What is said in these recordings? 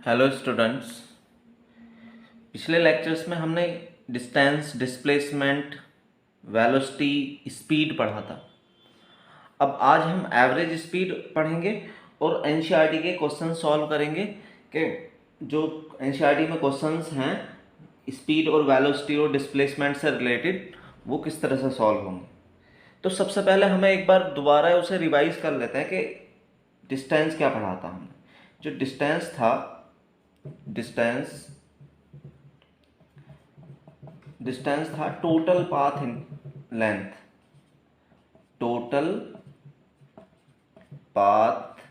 Hello students. पिछले lectures में हमने डिस्टेंस, डिस्प्लेसमेंट, वेलोसिटी, स्पीड पढ़ा था। अब आज हम एवरेज स्पीड पढ़ेंगे और एनसीईआरटी के क्वेश्चन सॉल्व करेंगे कि जो एनसीईआरटी में क्वेश्चंस हैं स्पीड और वेलोसिटी और डिस्प्लेसमेंट से रिलेटेड, वो किस तरह से सॉल्व होंगे। तो सबसे पहले हमें एक बार दोबारा उसे रिवाइज कर लेते हैं कि डिस्टेंस क्या पढ़ा था हमने। जो डिस्टेंस था, डिस्टेंस था total path in length, total path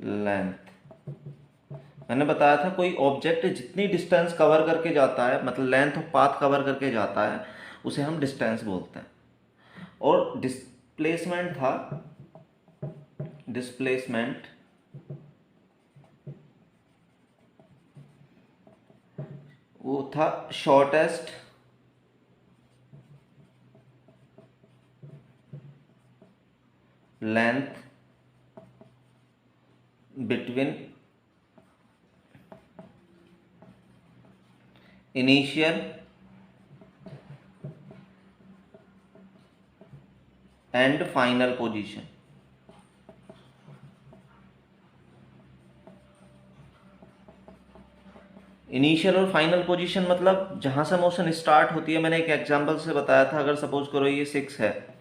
length. मैंने बताया था कोई ऑब्जेक्ट जितनी डिस्टेंस कवर करके जाता है, मतलब लेंथ ऑफ पाथ कवर करके जाता है, उसे हम डिस्टेंस बोलते हैं। और डिस्प्लेसमेंट था, डिस्प्लेसमेंट वो था shortest length between initial and final position. Initial और फाइनल पोजीशन मतलब जहां से मोशन स्टार्ट होती है। मैंने एक एग्जांपल से बताया था, अगर सपोज करो ये 6 है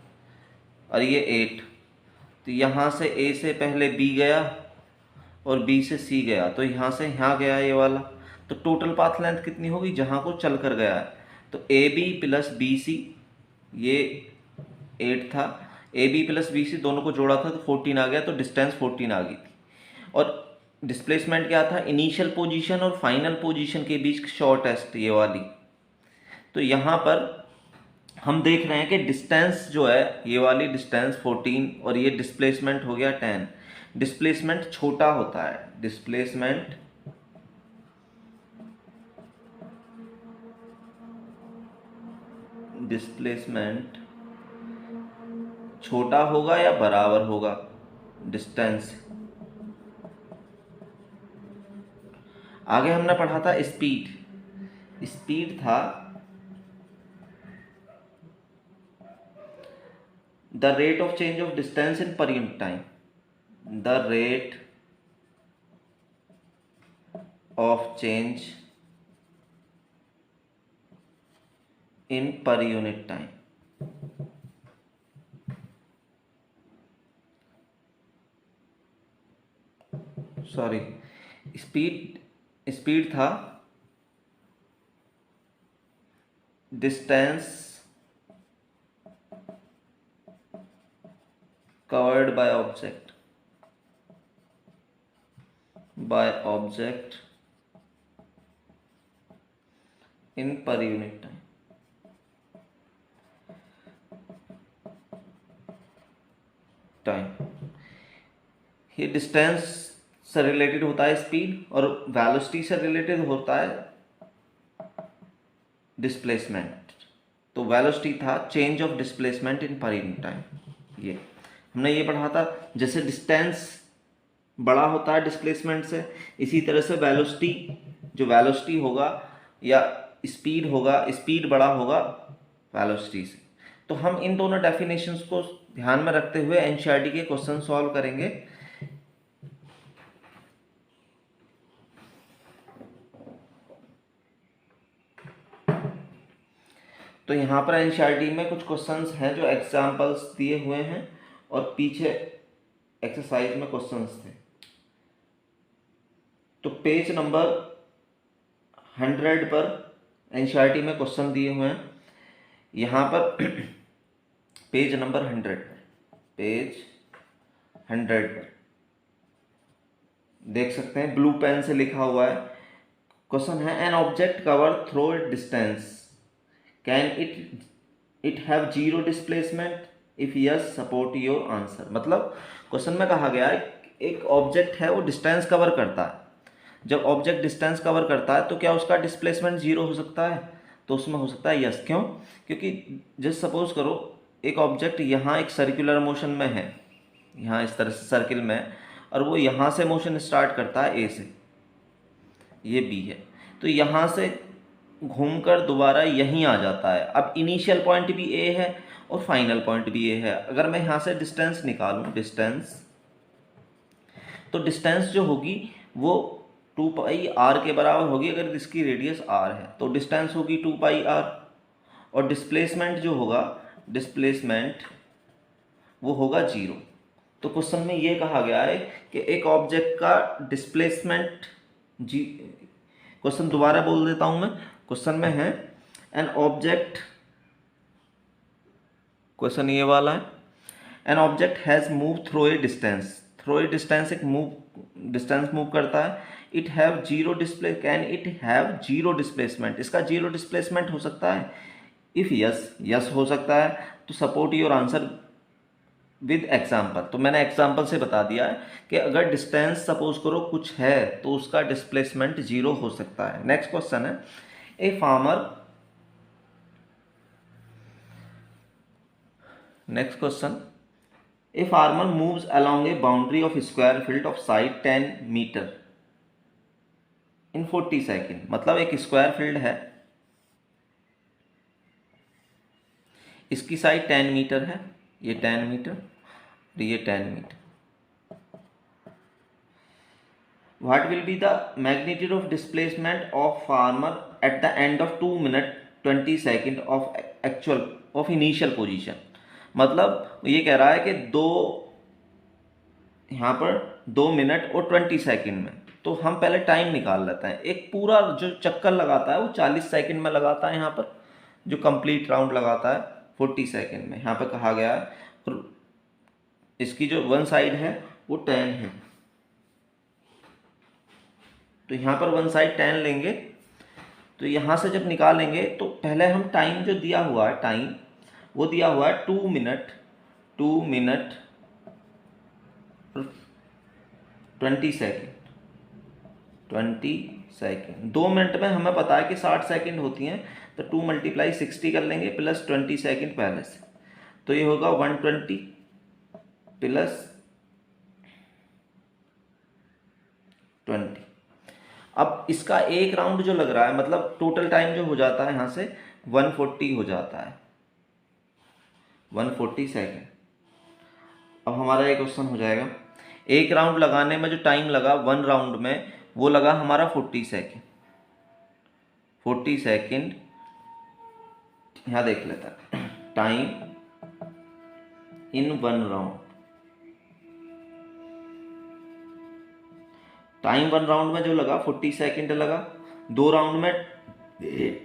और ये 8, तो यहाँ से A से पहले B गया और B से C गया, तो यहाँ से यहाँ गया ये वाला, तो टोटल पाथ लेंथ कितनी होगी जहाँ को चल कर गया है। तो AB प्लस BC, ये 8 था, AB प्लस BC दोनों को जोड़ा था तो 14 आ गया, तो डिस्टेंस 14 आ गई थी। और डिस्प्लेसमेंट क्या था, इनिशियल पोजीशन और फाइनल पोजीशन के बीच शॉर्टेस्ट, ये वाली। तो यहाँ पर हम देख रहे हैं कि डिस्टेंस जो है, ये वाली डिस्टेंस 14 और ये डिस्प्लेसमेंट हो गया 10। डिस्प्लेसमेंट छोटा होता है, डिस्प्लेसमेंट छोटा होगा या बराबर होगा डिस्टेंस। आगे हमने पढ़ा था स्पीड था the rate of change of distance in per unit time, the rate of change in per unit time। Sorry, speed था distance covered by object in per unit time। ये डिस्टेंस से related होता है speed, और velocity से related होता है displacement. तो वेलोसिटी था change of displacement in per unit time. ये हमने ये पढ़ा था, जैसे डिस्टेंस बड़ा होता है डिस्प्लेसमेंट से, इसी तरह से वेलोसिटी, जो वेलोसिटी होगा या स्पीड होगा, स्पीड बड़ा होगा वेलोसिटी से। तो हम इन दोनों डेफिनेशंस को ध्यान में रखते हुए एनसीईआरटी के क्वेश्चन सॉल्व करेंगे। तो यहाँ पर एनसीईआरटी में कुछ क्वेश्चंस हैं जो एग्जांपल्स दिए हुए हैं और पीछे एक्सरसाइज में क्वेश्चंस थे। तो पेज नंबर 100 पर एनसीईआरटी में क्वेश्चन दिए हुए हैं। यहाँ पर पेज नंबर 100 पर देख सकते हैं, ब्लू पेन से लिखा हुआ है। क्वेश्चन है, an object cover through distance, can it have zero displacement, if yes support your answer. मतलब क्वेश्चन में कहा गया है एक ऑब्जेक्ट है वो डिस्टेंस कवर करता है। जब ऑब्जेक्ट डिस्टेंस कवर करता है तो क्या उसका डिस्प्लेसमेंट जीरो हो सकता है? तो उसमें हो सकता है यस। क्यों? क्योंकि जस्ट सपोज करो एक ऑब्जेक्ट यहाँ एक सर्कुलर मोशन में है, यहाँ इस तरह से सर्किल में, और वो यहाँ से मोशन स्टार्ट करता है ए से, ये बी है, तो यहाँ से घूमकर दोबारा यहीं आ जाता है। अब इनिशियल पॉइंट भी ए है और फाइनल पॉइंट भी ए है। अगर मैं यहाँ से डिस्टेंस निकालूँ, डिस्टेंस, तो डिस्टेंस जो होगी वो 2 पाई आर के बराबर होगी अगर इसकी रेडियस आर है, तो डिस्टेंस होगी 2 पाई आर। और डिस्प्लेसमेंट जो होगा, डिस्प्लेसमेंट वो होगा 0। तो क्वेश्चन में ये कहा गया है कि एक ऑब्जेक्ट का डिस्प्लेसमेंट जी, क्वेश्चन दोबारा बोल देता हूं मैं। क्वेश्चन में है एन ऑब्जेक्ट, क्वेश्चन ये वाला है, an object has move through a distance, through a distance एक डिस्टेंस मूव करता है। It have zero display, can it have zero displacement, इसका जीरो डिस्प्लेसमेंट हो सकता है। इफ यस, यस हो सकता है। तो support your answer with example, तो मैंने एग्जाम्पल से बता दिया है कि अगर डिस्टेंस सपोज करो कुछ है तो उसका डिस्प्लेसमेंट 0 हो सकता है। नेक्स्ट क्वेश्चन है, a farmer, next question, a farmer moves along a boundary of square field of side 10 metre in 40 second. मतलब एक स्क्वायर फील्ड है, इसकी साइड 10 मीटर है, ये 10 मीटर और ये 10 मीटर। What will be the magnitude of displacement of farmer at the end of 2 minute 20 second of actual of initial position. मतलब ये कह रहा है कि यहाँ पर 2 मिनट और 20 सेकेंड में, तो हम पहले टाइम निकाल लेते हैं। एक पूरा जो चक्कर लगाता है वो 40 सेकेंड में लगाता है, यहाँ पर जो कंप्लीट राउंड लगाता है 40 सेकेंड में। यहाँ पर कहा गया है, और इसकी जो वन साइड है वो 10 है, तो यहाँ पर वन साइड 10 लेंगे। तो यहाँ से जब निकालेंगे तो पहले हम टाइम जो दिया हुआ है, टाइम वो दिया हुआ है 2 मिनट 20 सेकेंड, 20 सेकेंड। 2 मिनट में हमें पता है कि 60 सेकेंड होती हैं, तो 2 × 60 कर लेंगे प्लस 20 सेकेंड पहले से, तो ये होगा 120 प्लस 20। अब इसका एक राउंड जो लग रहा है, मतलब टोटल टाइम जो हो जाता है यहाँ से 140 हो जाता है, 140 सेकेंड। अब हमारा एक क्वेश्चन हो जाएगा, एक राउंड लगाने में जो टाइम लगा 1 राउंड में, वो लगा हमारा 40 सेकेंड। 40 सेकेंड यहाँ देख लेता है, time in 1 round, time 1 round में जो लगा 40 सेकेंड लगा। 2 राउंड में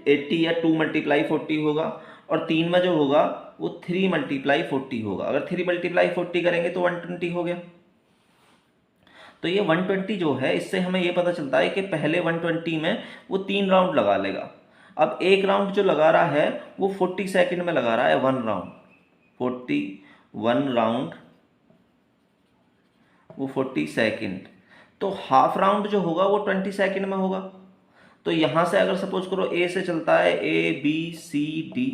80 या 2 × 40 होगा, और 3 में जो होगा वो 3 × 40 होगा। अगर 3 × 40 करेंगे तो 120 हो गया। तो ये 120 जो है, इससे हमें ये पता चलता है कि पहले 120 में वो 3 राउंड लगा लेगा। अब एक राउंड जो लगा रहा है वो 40 सेकेंड में लगा रहा है, 1 राउंड, 41 राउंड वो 40 सेकेंड। तो हाफ राउंड जो होगा वो 20 सेकेंड में होगा। तो यहाँ से अगर सपोज करो ए से चलता है ABCD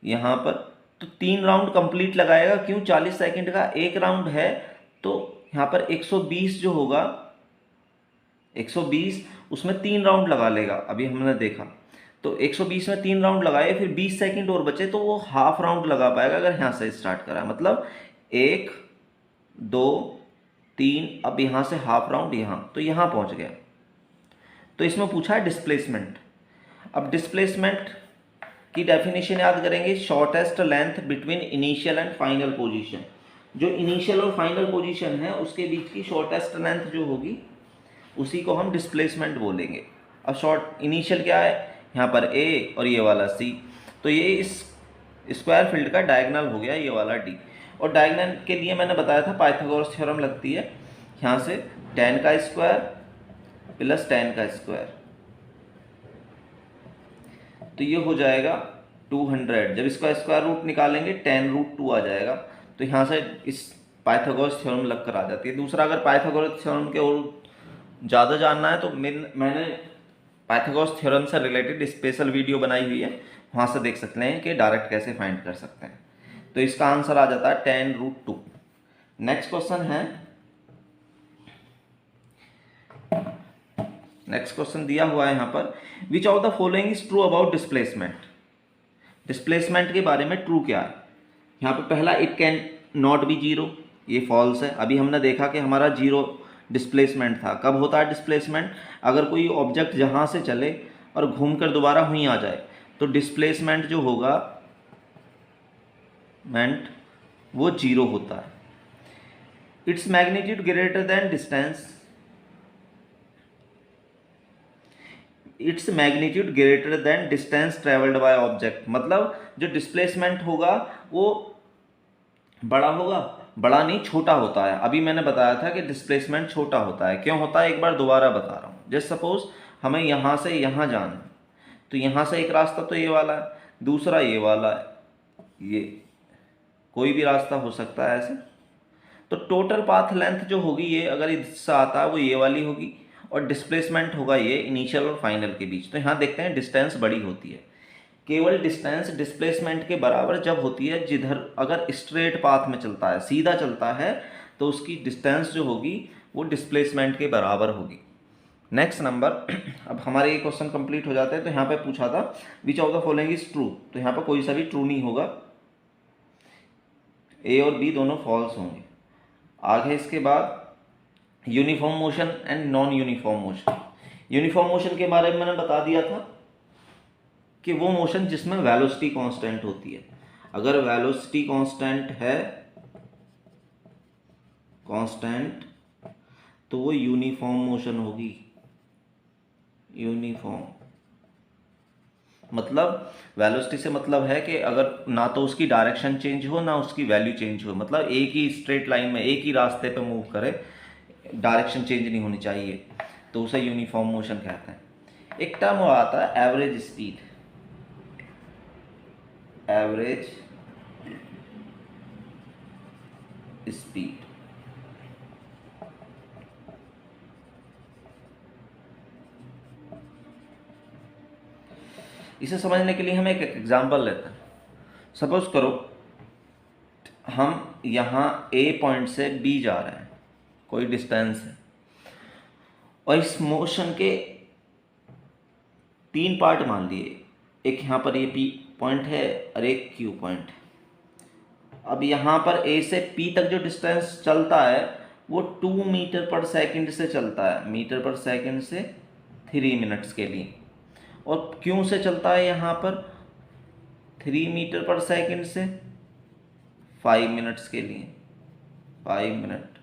यहाँ पर, तो 3 राउंड कंप्लीट लगाएगा। क्यों? 40 सेकेंड का एक राउंड है, तो यहाँ पर 120 जो होगा, 120 उसमें 3 राउंड लगा लेगा। अभी हमने देखा तो 120 में 3 राउंड लगाए, फिर 20 सेकेंड और बचे, तो वो हाफ राउंड लगा पाएगा अगर यहाँ से स्टार्ट करा। मतलब 1 2 3, अब यहाँ से हाफ राउंड यहाँ, तो यहाँ पहुँच गया। तो इसमें पूछा है डिस्प्लेसमेंट। अब डिस्प्लेसमेंट की डेफिनेशन याद करेंगे, shortest length between initial and final position. जो इनिशियल और फाइनल पोजीशन है उसके बीच की शॉर्टेस्ट लेंथ जो होगी उसी को हम डिस्प्लेसमेंट बोलेंगे। अब शॉर्ट इनिशियल क्या है, यहाँ पर A और ये वाला C, तो ये इस स्क्वायर फील्ड का डायगोनल हो गया, ये वाला D। और डायगोनल के लिए मैंने बताया था पाइथागोरस थ्योरम लगती है, यहाँ से tan का स्क्वायर प्लस tan का स्क्वायर, तो ये हो जाएगा 200। जब इसका स्क्वायर रूट निकालेंगे tan√2 आ जाएगा। तो यहाँ से इस पाइथागोरस थ्योरम लग कर आ जाती है। दूसरा, अगर पाइथागोरस थ्योरम के और ज़्यादा जानना है तो मैंने पाइथागोरस थ्योरम से रिलेटेड स्पेशल वीडियो बनाई हुई है, वहाँ से देख सकते हैं कि डायरेक्ट कैसे फाइंड कर सकते हैं। तो इसका आंसर आ जाता है tan√2। नेक्स्ट क्वेश्चन है, नेक्स्ट क्वेश्चन दिया हुआ है यहाँ पर, which of the following is true about displacement. Displacement के बारे में ट्रू क्या है। यहाँ पर पहला, it can not be zero, ये फॉल्स है। अभी हमने देखा कि हमारा जीरो डिस्प्लेसमेंट था। कब होता है डिस्प्लेसमेंट, अगर कोई ऑब्जेक्ट जहाँ से चले और घूमकर दोबारा वहीं आ जाए, तो डिस्प्लेसमेंट जो होगा वो जीरो होता है। Its magnitude greater than distance, its magnitude greater than distance travelled by object, मतलब जो डिस्प्लेसमेंट होगा वो बड़ा होगा, बड़ा नहीं छोटा होता है। अभी मैंने बताया था कि डिस्प्लेसमेंट छोटा होता है। क्यों होता है, एक बार दोबारा बता रहा हूँ। जैसे सपोज हमें यहाँ से यहाँ जाना है, तो यहाँ से एक रास्ता तो ये वाला है, दूसरा ये वाला है, ये कोई भी रास्ता हो सकता है ऐसे। तो टोटल पाथ लेंथ जो होगी ये, अगर इससे आता है वो ये वाली होगी, और डिस्प्लेसमेंट होगा ये इनिशियल और फाइनल के बीच। तो यहाँ देखते हैं डिस्टेंस बड़ी होती है। केवल डिस्टेंस डिस्प्लेसमेंट के बराबर जब होती है, जिधर अगर स्ट्रेट पाथ में चलता है, सीधा चलता है, तो उसकी डिस्टेंस जो होगी वो डिस्प्लेसमेंट के बराबर होगी। नेक्स्ट नंबर, अब हमारे ये क्वेश्चन कंप्लीट हो जाते हैं। तो यहाँ पे पूछा था which of the following is true, तो यहाँ पर कोई सा भी ट्रू नहीं होगा, ए और बी दोनों फॉल्स होंगे। आगे इसके बाद uniform motion and non uniform motion. Uniform motion के बारे में मैंने बता दिया था कि वो मोशन जिसमें वेलोसिटी कांस्टेंट होती है। अगर वेलोसिटी कांस्टेंट है, कांस्टेंट, तो वो यूनिफॉर्म मोशन होगी। यूनिफॉर्म मतलब वेलोसिटी से मतलब है कि अगर ना तो उसकी डायरेक्शन चेंज हो ना उसकी वैल्यू चेंज हो, मतलब एक ही स्ट्रेट लाइन में एक ही रास्ते पे मूव करे, डायरेक्शन चेंज नहीं होनी चाहिए, तो उसे यूनिफॉर्म मोशन कहते हैं। एक टर्म वो आता है एवरेज स्पीड, एवरेज स्पीड। इसे समझने के लिए हम एक एग्जांपल लेते हैं। सपोज करो हम यहाँ ए पॉइंट से बी जा रहे हैं, कोई डिस्टेंस है, और इस मोशन के तीन पार्ट मान लिए। एक यहाँ पर ये पी पॉइंट है और एक क्यू पॉइंट है। अब यहाँ पर ए से पी तक जो डिस्टेंस चलता है वो 2 मीटर पर सेकंड से चलता है, मीटर पर सेकंड से 3 मिनट्स के लिए। और क्यू से चलता है यहाँ पर 3 मीटर पर सेकंड से 5 मिनट्स के लिए, 5 मिनट।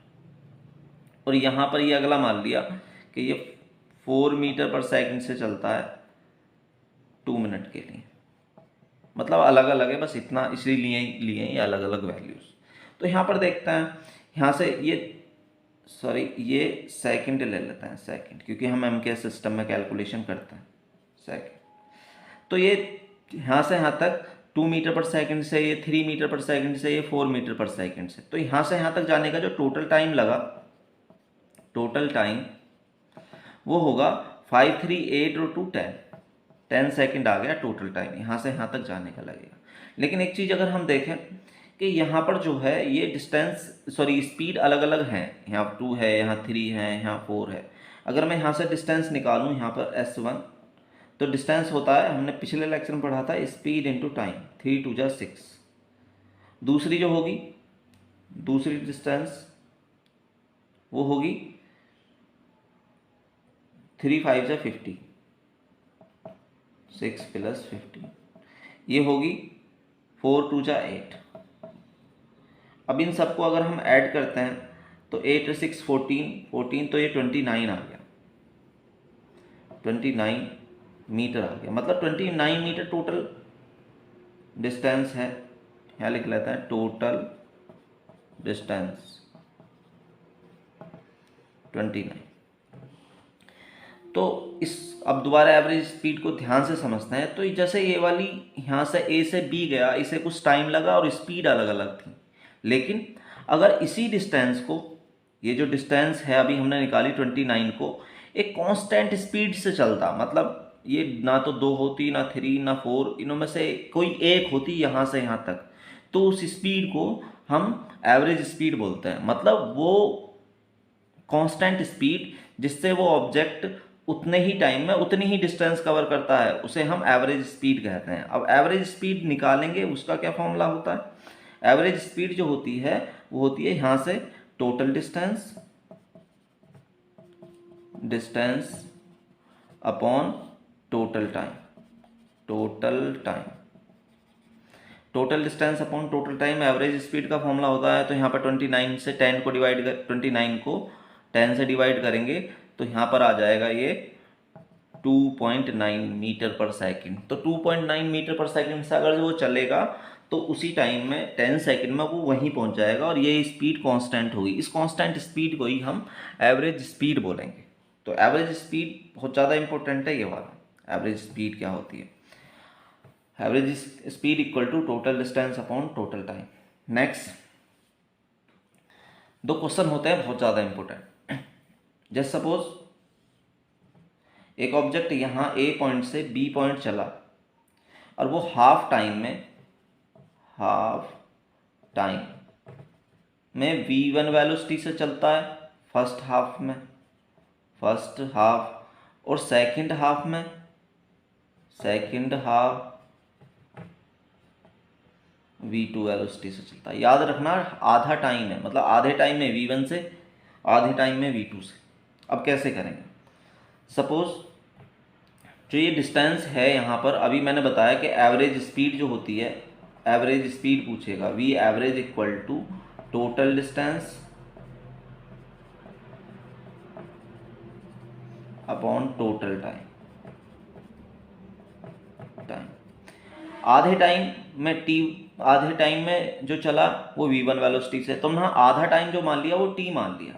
और यहाँ पर ये अगला मान लिया कि ये 4 मीटर पर सेकंड से चलता है 2 मिनट के लिए। मतलब अलग अलग है, बस इतना इसलिए लिए ये अलग अलग वैल्यूज़। तो यहाँ पर देखते हैं, यहाँ से ये सेकंड ले लेते हैं, सेकंड, क्योंकि हम एम के सिस्टम में कैलकुलेशन करते हैं सेकंड। तो ये यहाँ से यहाँ तक 2 मीटर पर सेकंड से, ये 3 मीटर पर सेकंड से, ये 4 मीटर पर सेकंड से। तो यहाँ से यहाँ तक जाने का जो टोटल टाइम लगा, टोटल टाइम वो होगा 5, 3, 8 और 2, 10 सेकंड आ गया टोटल टाइम यहाँ से यहाँ तक जाने का लगेगा। लेकिन एक चीज़ अगर हम देखें कि यहाँ पर जो है ये स्पीड अलग अलग हैं, यहाँ 2 है, यहाँ 3 है, यहाँ 4 है। अगर मैं यहाँ से डिस्टेंस निकालूँ, यहाँ पर S1, तो डिस्टेंस होता है, हमने पिछले लेक्चर में पढ़ा था, स्पीड इंटू टाइम, 3 2 जा 6। दूसरी जो होगी, दूसरी डिस्टेंस वो होगी 3 5 जा 50, 6 + 50, ये होगी 4 2 जा 8। अब इन सबको अगर हम ऐड करते हैं तो 8 6 14, तो ये 29 आ गया, 29 मीटर आ गया। मतलब 29 मीटर टोटल डिस्टेंस है। यहाँ लिख लेते हैं टोटल डिस्टेंस 29। तो अब दोबारा एवरेज स्पीड को ध्यान से समझते हैं। तो जैसे ये वाली यहाँ से ए से बी गया, इसे कुछ टाइम लगा और स्पीड अलग अलग थी। लेकिन अगर इसी डिस्टेंस को, ये जो डिस्टेंस है अभी हमने निकाली 29 को, एक कांस्टेंट स्पीड से चलता, मतलब ये ना तो 2 होती, ना 3, ना 4, इनों में से कोई एक होती यहाँ से यहाँ तक, तो उस स्पीड को हम एवरेज स्पीड बोलते हैं। मतलब वो कांस्टेंट स्पीड जिससे वो ऑब्जेक्ट उतने ही टाइम में उतनी ही डिस्टेंस कवर करता है, उसे हम एवरेज स्पीड कहते हैं। अब एवरेज स्पीड निकालेंगे, उसका क्या फॉर्मूला होता है? एवरेज स्पीड जो होती है वो होती है यहाँ से total distance upon total time. Total distance upon total time average speed का फॉर्मूला होता है। तो यहाँ पर 29 से 10 को डिवाइड कर 29 को 10 से डिवाइड करेंगे तो यहाँ पर आ जाएगा ये 2.9 मीटर पर सेकंड। तो 2.9 मीटर पर सेकंड से अगर वो चलेगा तो उसी टाइम में 10 सेकंड में वो वहीं पहुंच जाएगा और ये स्पीड कांस्टेंट होगी। इस कांस्टेंट स्पीड को ही हम एवरेज स्पीड बोलेंगे। तो एवरेज स्पीड बहुत ज़्यादा इंपॉर्टेंट है ये वाला। एवरेज स्पीड क्या होती है? Average speed equal to total distance upon total time. Next 2 question होते हैं बहुत ज़्यादा इंपॉर्टेंट। जैसे सपोज एक ऑब्जेक्ट यहाँ ए पॉइंट से बी पॉइंट चला और वो हाफ टाइम में v1 वेलोसिटी से चलता है फर्स्ट हाफ और सेकंड हाफ v2 वेलोसिटी से चलता है। याद रखना आधा टाइम है, मतलब आधे टाइम में v1 से, आधे टाइम में v2 से। अब कैसे करेंगे? सपोज जो ये डिस्टेंस है यहाँ पर, अभी मैंने बताया कि एवरेज स्पीड जो होती है, एवरेज स्पीड पूछेगा, v average equal to total distance upon total time. आधे टाइम में जो चला वो v1 वेलोसिटी से, तुमने आधा टाइम जो मान लिया वो t मान लिया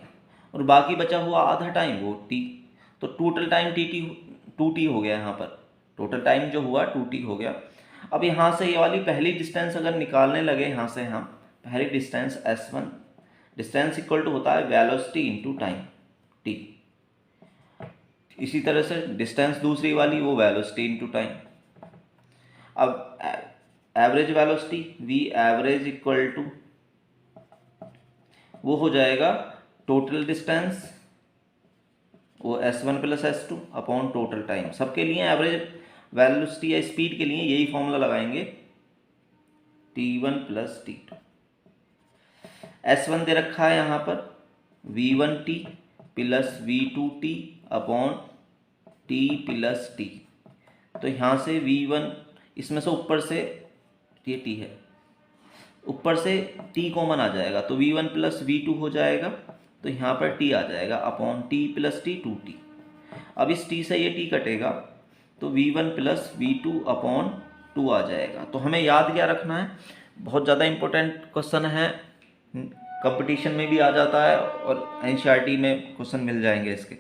और बाकी बचा हुआ आधा टाइम वो t। तो टोटल टाइम 2t हो गया। यहाँ पर टोटल टाइम जो हुआ 2t हो गया। अब यहाँ से ये वाली पहली डिस्टेंस अगर निकालने लगे, यहाँ से हम पहली distance s1, distance equal to होता है वेलोसिटी इंटू टाइम t। इसी तरह से डिस्टेंस दूसरी वाली वो वेलोसिटी इंटू टाइम। अब average velocity v average equal to वो हो जाएगा टोटल डिस्टेंस वो s1 plus s2 upon total time. सबके लिए एवरेज वेलोसिटी या स्पीड के लिए यही फॉर्मूला लगाएंगे, t1 प्लस t2। s1 दे रखा है यहाँ पर v1t plus v2t upon t plus t। तो यहाँ से v1, इसमें से ऊपर से ये t है, ऊपर से t कॉमन आ जाएगा तो v1 प्लस v2 हो जाएगा। तो यहाँ पर t आ जाएगा upon t plus t 2t। अब इस t से ये t कटेगा तो v1 प्लस v2 अपॉन 2 आ जाएगा। तो हमें याद क्या रखना है? बहुत ज़्यादा इंपॉर्टेंट क्वेश्चन है, कंपटीशन में भी आ जाता है और एनसीईआरटी में क्वेश्चन मिल जाएंगे इसके,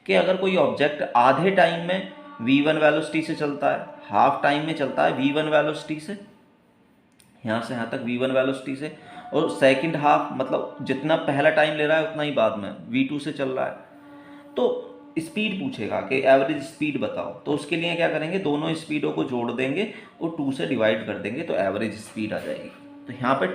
कि अगर कोई ऑब्जेक्ट आधे टाइम में v1 वेलोसिटी से चलता है, हाफ टाइम में चलता है v1 वेलोसिटी से, यहाँ से यहाँ तक v1 वेलोसिटी से, और सेकंड हाफ मतलब जितना पहला टाइम ले रहा है उतना ही बाद में v2 से चल रहा है, तो स्पीड पूछेगा कि एवरेज स्पीड बताओ। तो उसके लिए क्या करेंगे? दोनों स्पीडों को जोड़ देंगे और 2 से डिवाइड कर देंगे तो एवरेज स्पीड आ जाएगी। तो यहाँ पर